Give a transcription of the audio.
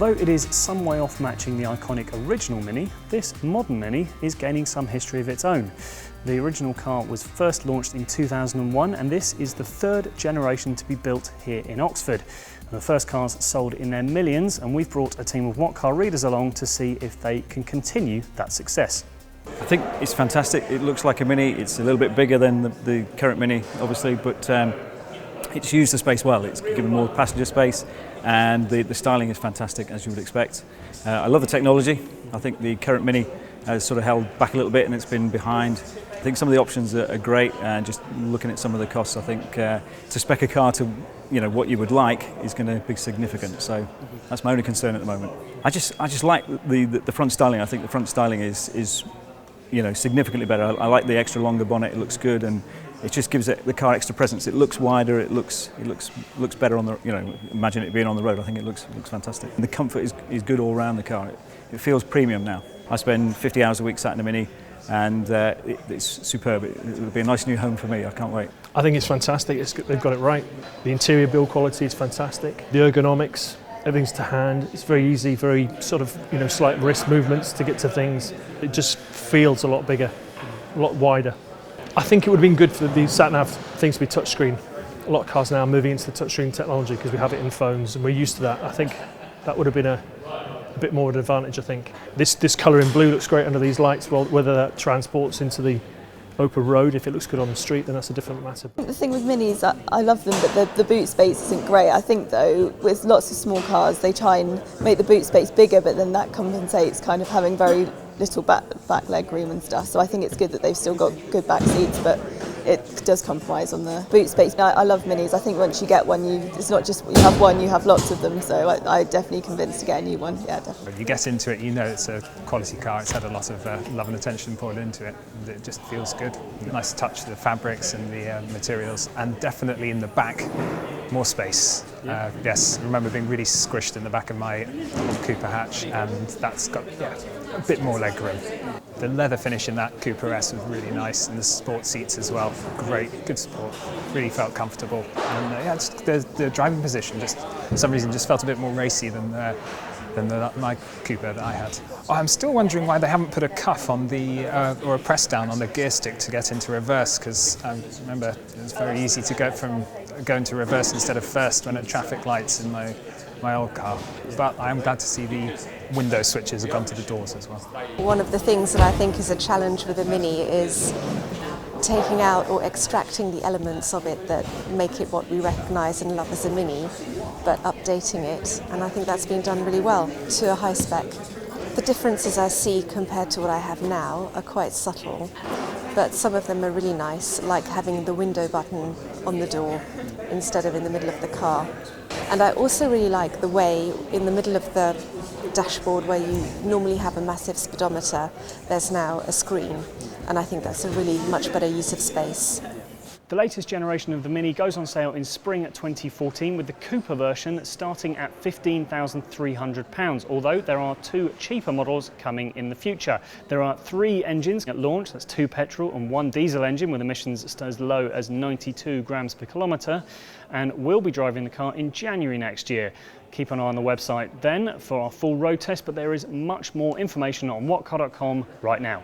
Although it is some way off matching the iconic original Mini, this modern Mini is gaining some history of its own. The original car was first launched in 2001, and this is the third generation to be built here in Oxford. And the first cars sold in their millions, and we've brought a team of What Car readers along to see if they can continue that success. I think it's fantastic. It looks like a Mini. It's a little bit bigger than the current Mini, obviously, but it's used the space well. It's given more passenger space, and the styling is fantastic, as you would expect. I love the technology. I think the current Mini has sort of held back a little bit and it's been behind. I think some of the options are great, and just looking at some of the costs, I think to spec a car to what you would like is going to be significant. So that's my only concern at the moment. I just like the front styling. I think the front styling is significantly better. I like the extra longer bonnet. It looks good, and it just gives the car extra presence. It looks wider. It looks better on the imagine it being on the road. I think it looks fantastic. And the comfort is good all around the car. It feels premium now. I spend 50 hours a week sat in a Mini, and it's superb. It would be a nice new home for me. I can't wait. I think it's fantastic. They've got it right. The interior build quality is fantastic. The ergonomics, everything's to hand. It's very easy, very sort of slight wrist movements to get to things. It just feels a lot bigger, a lot wider. I think it would have been good for the sat-nav things to be touchscreen. A lot of cars now are moving into the touchscreen technology because we have it in phones and we're used to that. I think that would have been a bit more of an advantage, I think. This colour in blue looks great under these lights. Well, whether that transports into the open road, if it looks good on the street, then that's a different matter. The thing with Minis, I love them, but the boot space isn't great. I think though, with lots of small cars, they try and make the boot space bigger, but then that compensates kind of having very little back leg room and stuff. So I think it's good that they've still got good back seats, but it does compromise on the boot space. I love Minis. I think once you get one, it's not just you have one, you have lots of them. So I definitely convinced to get a new one. Yeah, definitely. When you get into it, it's a quality car. It's had a lot of love and attention poured into it. And it just feels good. Nice touch to the fabrics and the materials, and definitely in the back, more space. Yes, I remember being really squished in the back of my old Cooper hatch, and that's got a bit more leg room. The leather finish in that Cooper S was really nice, and the sport seats as well. Great, good support. Really felt comfortable, and the driving position just for some reason just felt a bit more racy than my Cooper that I had. I'm still wondering why they haven't put a cuff on or a press down on the gear stick to get into reverse, because I remember it was very easy to go into reverse instead of first when at traffic lights in my old car. But I am glad to see the window switches have gone to the doors as well. One of the things that I think is a challenge with a Mini is taking out or extracting the elements of it that make it what we recognise and love as a Mini, but updating it, and I think that's been done really well to a high spec. The differences I see compared to what I have now are quite subtle, but some of them are really nice, like having the window button on the door instead of in the middle of the car. And I also really like the way in the middle of the dashboard where you normally have a massive speedometer, there's now a screen, and I think that's a really much better use of space. The latest generation of the Mini goes on sale in spring 2014, with the Cooper version starting at £15,300, although there are two cheaper models coming in the future. There are 3 engines at launch, that's 2 petrol and 1 diesel engine with emissions as low as 92 grams per kilometre, and we'll be driving the car in January next year. Keep an eye on the website then for our full road test, but there is much more information on whatcar.com right now.